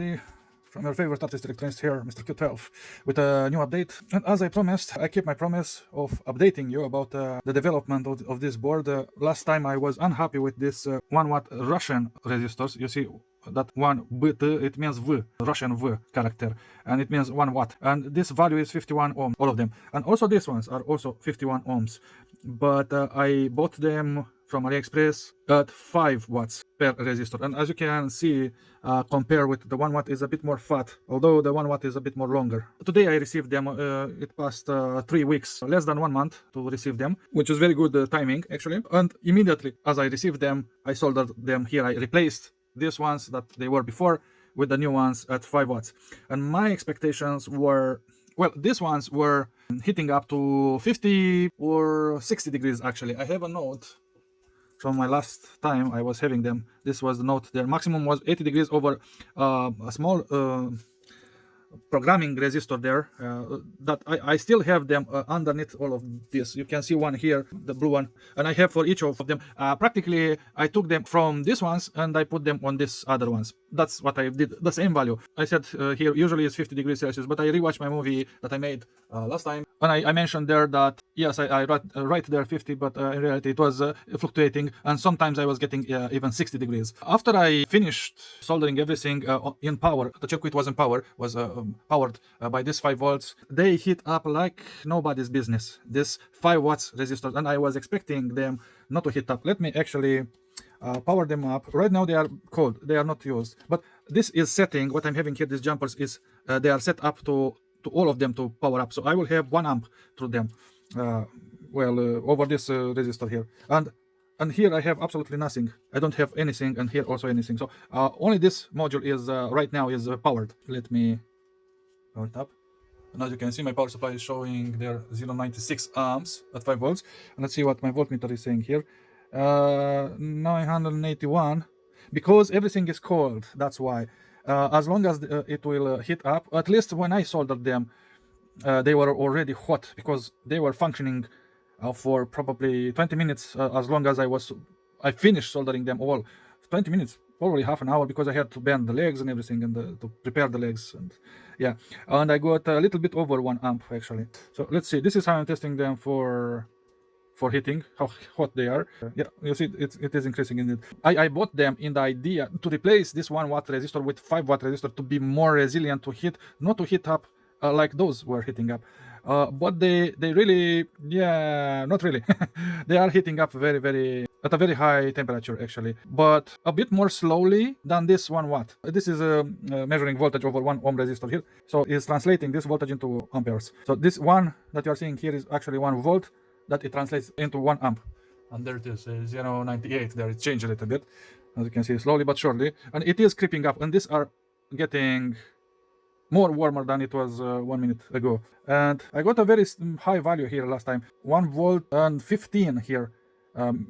everybody, from your favorite artist electronist here, Mr. Q12, with a new update. And as I promised, I keep my promise of updating you about the development of this board. Last time I was unhappy with this 1 watt Russian resistors. You see that one BT, it means V, Russian V character, and it means 1 watt. And this value is 51 ohms, all of them. And also these ones are also 51 ohms. But I bought them from AliExpress at 5 watts per resistor, and as you can see, compare with the 1 watt is a bit more fat, although the 1 watt is a bit more longer. Today I received them. It passed 3 weeks, less than 1 month to receive them, which is very good timing actually. And immediately as I received them, I soldered them here. I replaced these ones that they were before with the new ones at 5 watts, and my expectations were, well, these ones were heating up to 50 or 60 degrees actually. I have a note from my last time I was having them. This was the note. Their maximum was 80 degrees over a small programming resistor there, that I still have them underneath all of this. You can see one here, the blue one, and I have for each of them. Practically I took them from these ones and I put them on these other ones. That's what I did, the same value. I said here usually it's 50 degrees Celsius, but I rewatched my movie that I made last time, and I mentioned there that yes, I write there 50, but in reality it was fluctuating, and sometimes I was getting even 60 degrees. After I finished soldering everything in power, the circuit was in power, was powered by this 5 volts. They heat up like nobody's business, this 5 watts resistors, and I was expecting them not to heat up. Let me actually power them up. Right now they are cold, they are not used, but this is setting, what I'm having here, these jumpers, is they are set up to all of them to power up, so I will have 1 amp through them, over this resistor here, and here I have absolutely nothing. I don't have anything, and here also anything. So only this module is right now is powered. Let me power it up. And as you can see, my power supply is showing there 0.96 amps at 5 volts. And let's see what my voltmeter is saying here. 981, because everything is cold, that's why. As long as it will heat up, at least when I soldered them, they were already hot, because they were functioning for probably 20 minutes, as long as I finished soldering them all. 20 minutes, probably half an hour, because I had to bend the legs and everything, and to prepare the legs, and yeah, and I got a little bit over 1 amp actually. So let's see, this is how I'm testing them for heating, how hot they are. Yeah, you see it is increasing in it. I bought them in the idea to replace this 1 watt resistor with 5 watt resistor to be more resilient to heat, not to heat up like those were heating up. But they really, yeah, not really. They are heating up very at a very high temperature actually, but a bit more slowly than this 1 watt. This is measuring voltage over 1 ohm resistor here, so it's translating this voltage into amperes. So this one that you are seeing here is actually 1 volt that it translates into 1 amp, and there it is, 0.98. There it changed a little bit, as you can see, slowly but surely, and it is creeping up, and these are getting more warmer than it was 1 minute ago. And I got a very high value here last time, 1 volt and 15 here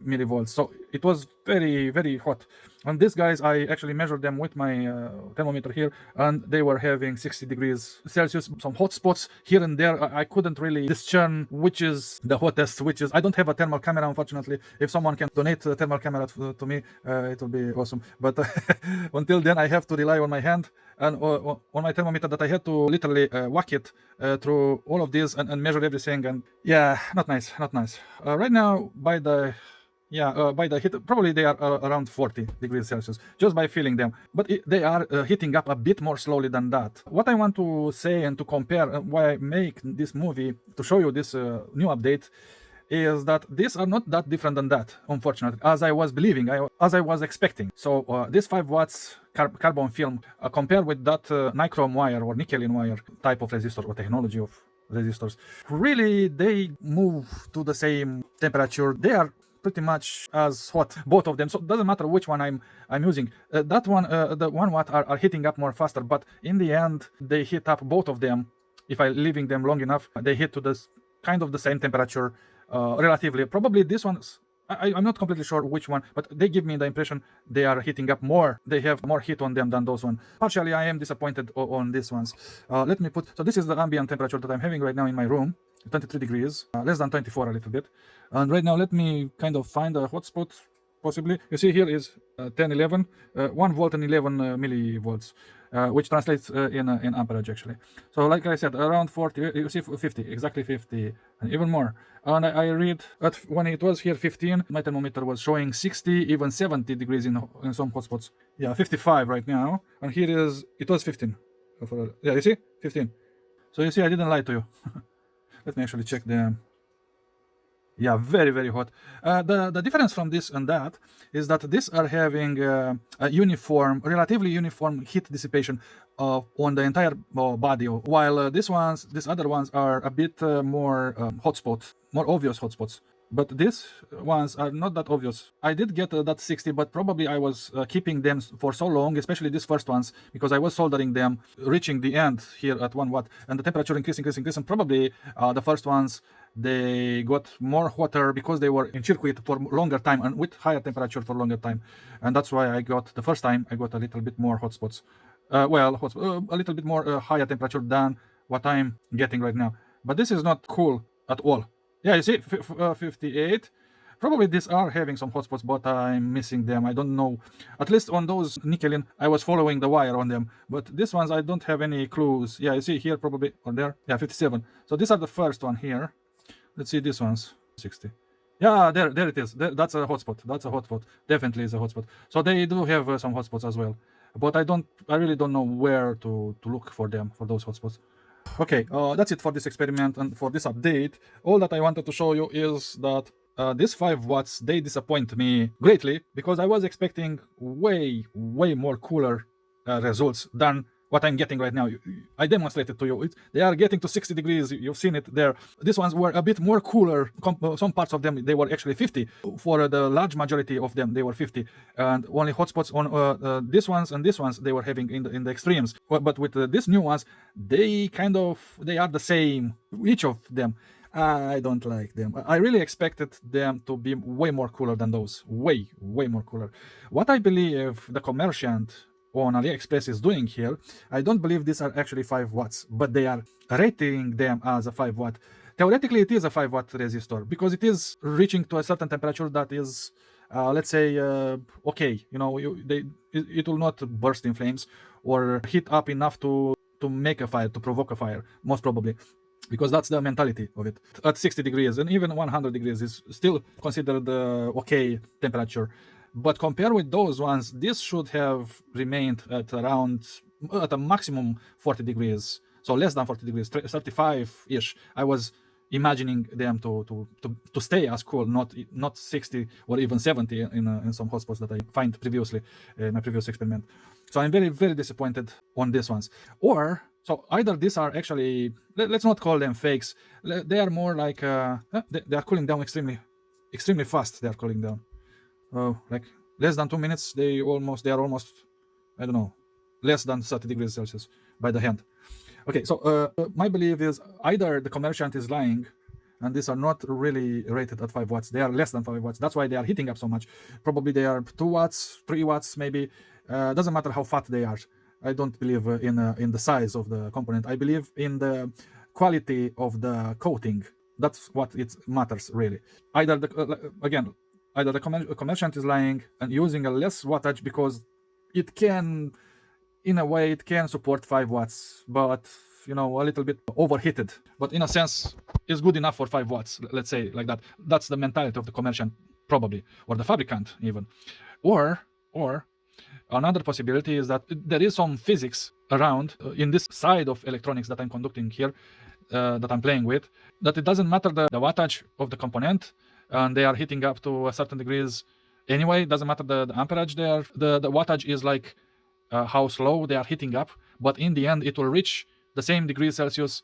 millivolts, so it was very hot. And these guys, I actually measured them with my thermometer here, and they were having 60 degrees Celsius. Some hot spots here and there. I couldn't really discern which is the hottest, which is. I don't have a thermal camera, unfortunately. If someone can donate a thermal camera to me, it will be awesome. But until then, I have to rely on my hand and on my thermometer, that I had to literally whack it through all of these and measure everything. And yeah, not nice. Right now, by the heat, probably they are around 40 degrees Celsius, just by feeling them. But they are heating up a bit more slowly than that. What I want to say and to compare, why I make this movie, to show you this new update, is that these are not that different than that, unfortunately, as I was believing, as I was expecting. So this 5 watts carbon film, compared with that nichrome wire or nickelin wire type of resistor or technology of resistors, really they move to the same temperature. They are pretty much as hot, both of them, so it doesn't matter which one I'm using. That one, the 1 watt are heating up more faster, but in the end they heat up, both of them. If I leaving them long enough, they hit to this kind of the same temperature, relatively. Probably this one's, I'm not completely sure which one, but they give me the impression they are heating up more. They have more heat on them than those ones. Partially I am disappointed on these ones. Let me put, so this is the ambient temperature that I'm having right now in my room, 23 degrees, less than 24 a little bit. And right now let me kind of find a hotspot possibly. You see here is 10, 11, 1 volt and 11 millivolts, which translates in amperage actually. So like I said, around 40, you see 50, exactly 50, and even more. And I read that when it was here 15, my thermometer was showing 60, even 70 degrees in some hotspots. Yeah, 55 right now, and here is, it was 15. Yeah, you see, 15. So you see, I didn't lie to you. Let me actually check the. Yeah, very, very hot. The difference from this and that is that these are having a uniform, relatively uniform heat dissipation on the entire body, while these other ones are a bit more hotspot, more obvious hotspots. But these ones are not that obvious. I did get that 60, but probably I was keeping them for so long, especially these first ones, because I was soldering them, reaching the end here at 1 watt, and the temperature increasing, and probably the first ones, they got more hotter because they were in circuit for longer time and with higher temperature for longer time. And that's why I got, the first time, I got a little bit more hotspots. A little bit more higher temperature than what I'm getting right now. But this is not cool at all. Yeah, you see, 58. Probably these are having some hotspots, but I'm missing them. I don't know. At least on those nickelin, I was following the wire on them. But these ones, I don't have any clues. Yeah, you see here probably, or there. Yeah, 57. So these are the first one here. Let's see these ones. 60. Yeah, there it is. That's a hotspot. That's a hotspot. Definitely is a hotspot. So they do have some hotspots as well. But I really don't know where to look for them, for those hotspots. Okay, that's it for this experiment and for this update. All that I wanted to show you is that these 5 watts, they disappoint me greatly because I was expecting way more cooler results than what I'm getting right now. I demonstrated to you. They are getting to 60 degrees. You've seen it there. These ones were a bit more cooler. Some parts of them, they were actually 50. For the large majority of them, they were 50. And only hotspots on these ones and these ones, they were having in the extremes. But with these new ones, they are the same, each of them. I don't like them. I really expected them to be way more cooler than those. Way more cooler. What I believe the commerciant on AliExpress is doing here, I don't believe these are actually 5 watts, but they are rating them as a 5 watt. Theoretically, it is a 5 watt resistor because it is reaching to a certain temperature that is, let's say, okay. You know, it will not burst in flames or heat up enough to make a fire, to provoke a fire, most probably. Because that's the mentality of it. At 60 degrees and even 100 degrees is still considered okay temperature. But compared with those ones, this should have remained at a maximum 40 degrees. So less than 40 degrees, 35-ish. I was imagining them to stay as cool, not 60 or even 70 in some hotspots that I find previously in my previous experiment. So I'm very disappointed on these ones. So either these are actually, let's not call them fakes. They are more like they are cooling down extremely fast. They are cooling down. Like less than 2 minutes. They are almost, I don't know, less than 30 degrees Celsius by the hand. Okay, so my belief is either the commerciant is lying and these are not really rated at 5 watts. They are less than 5 watts. That's why they are heating up so much. Probably they are 2 watts, 3 watts maybe. Doesn't matter how fat they are. I don't believe in the size of the component. I believe in the quality of the coating. That's what it matters really. Either the commerciant is lying and using a less wattage because it can, in a way, it can support 5 watts, but you know, a little bit overheated. But in a sense, it's good enough for 5 watts. Let's say like that. That's the mentality of the commerciant, probably, or the fabricant even, or another possibility is that there is some physics around in this side of electronics that I'm conducting here, that I'm playing with, that it doesn't matter the wattage of the component, and they are heating up to a certain degrees anyway. It doesn't matter the amperage there. The wattage is like how slow they are heating up, but in the end it will reach the same degrees Celsius,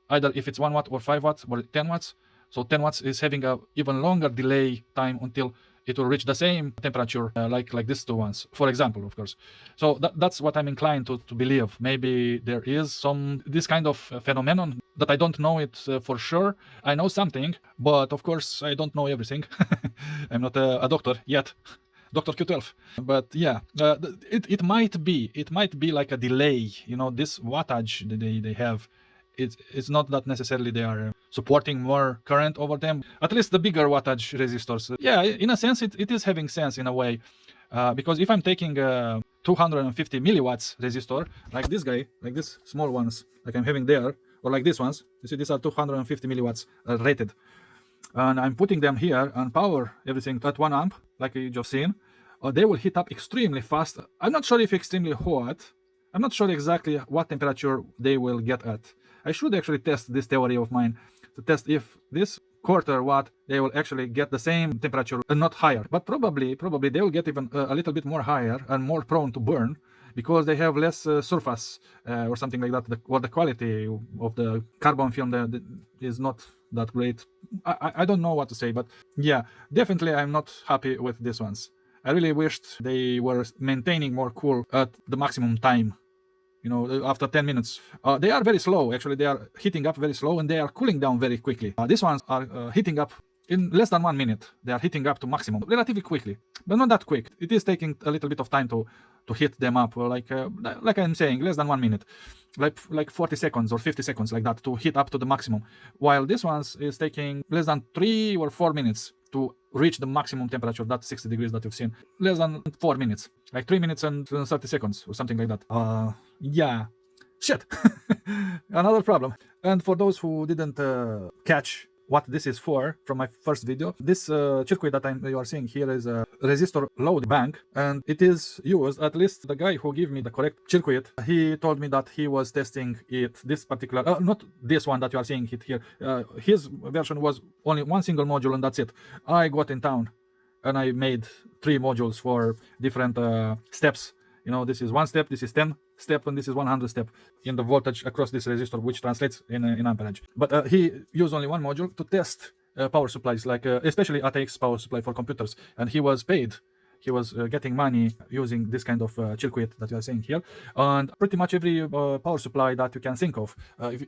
either if it's 1 watt or 5 watts or 10 watts. So 10 watts is having a even longer delay time until it will reach the same temperature like these two ones, for example, of course. So that's what I'm inclined to believe. Maybe there is this kind of phenomenon that I don't know it for sure. I know something, but of course I don't know everything. I'm not a doctor yet. Dr. Q12. But yeah, it might be like a delay. You know, this wattage that they have, it's not that necessarily they are supporting more current over them. At least the bigger wattage resistors. Yeah, in a sense, it is having sense in a way. Because if I'm taking a 250 milliwatts resistor, like this guy, like this small ones, like I'm having there, or like these ones, you see these are 250 milliwatts rated. And I'm putting them here and power everything at 1 amp, like you just seen, they will heat up extremely fast. I'm not sure if extremely hot. I'm not sure exactly what temperature they will get at. I should actually test this theory of mine to test if this quarter watt they will actually get the same temperature and not higher. But probably they will get even a little bit more higher and more prone to burn because they have less surface or something like that, or the quality of the carbon film is not that great. I don't know what to say, but yeah, definitely I'm not happy with these ones. I really wished they were maintaining more cool at the maximum time. You know, after 10 minutes. They are very slow, actually. They are heating up very slow and they are cooling down very quickly. These ones are heating up in less than 1 minute. They are heating up to maximum relatively quickly, but not that quick. It is taking a little bit of time to heat them up, like I'm saying, less than 1 minute, like 40 seconds or 50 seconds, like that, to heat up to the maximum. While this ones is taking less than 3 or 4 minutes to reach the maximum temperature, that 60 degrees that you've seen. Less than 4 minutes, like 3 minutes and 30 seconds or something like that. Yeah, shit. Another problem. And for those who didn't catch what this is for from my first video, this circuit that you are seeing here is a resistor load bank, and it is used, at least the guy who gave me the correct circuit, he told me that he was testing it, this particular, not this one that you are seeing it here, his version was only one single module and that's it. I got in town and I made 3 modules for different steps. You know, this is 1 step, this is 10 step, and this is 100 step in the voltage across this resistor, which translates in amperage. But he used only 1 module to test power supplies, like especially ATX power supply for computers, and he was paid. He was getting money using this kind of circuit that you are seeing here, and pretty much every power supply that you can think of,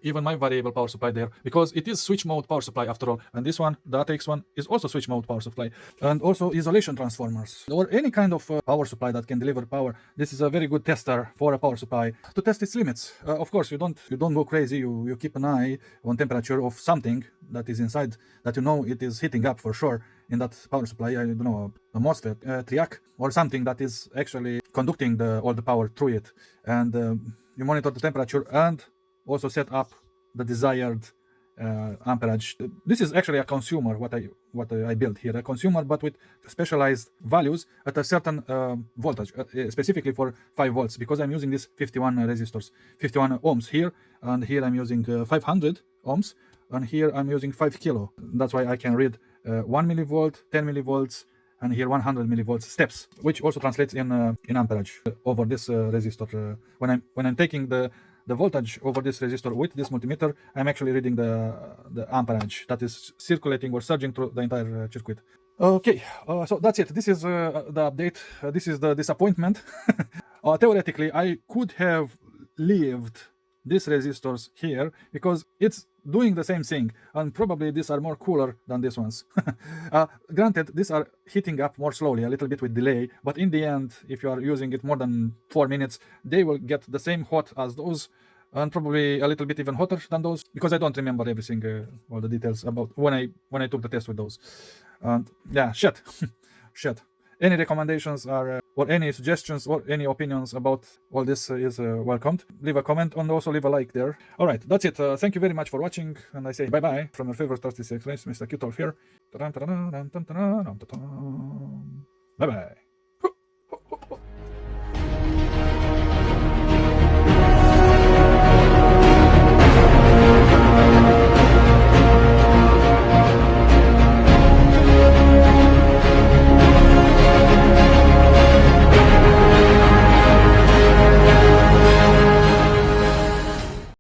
even my variable power supply there, because it is switch mode power supply after all. And this one, the ATX one, is also switch mode power supply, and also isolation transformers or any kind of power supply that can deliver power. This is a very good tester for a power supply to test its limits. Of course, you don't go crazy. You keep an eye on temperature of something that is inside, that you know it is heating up for sure in that power supply. I don't know, a MOSFET, triac, or something that is actually conducting all the power through it. And you monitor the temperature and also set up the desired amperage. This is actually a consumer, what I built here, a consumer, but with specialized values at a certain voltage, specifically for 5 volts, because I'm using these 51 resistors, 51 ohms here, and here I'm using 500 ohms, and here I'm using 5 kilo. That's why I can read 1 millivolt, 10 millivolts, and here 100 millivolts steps, which also translates in amperage over this resistor. When I'm taking the voltage over this resistor with this multimeter, I'm actually reading the amperage that is circulating or surging through the entire circuit. Okay, so that's it. This is the update. This is the disappointment. Theoretically, I could have lived these resistors here because it's doing the same thing, and probably these are more cooler than these ones. Granted, these are heating up more slowly, a little bit with delay, but in the end, if you are using it more than 4 minutes, they will get the same hot as those, and probably a little bit even hotter than those, because I don't remember everything, all the details about when I took the test with those. And yeah, shit. Shit. Any recommendations are or any suggestions or any opinions about all this is welcomed. Leave a comment and also leave a like there. All right, that's it. Thank you very much for watching, and I say bye bye from your favorite 36 Mr. Q12 here. Bye bye.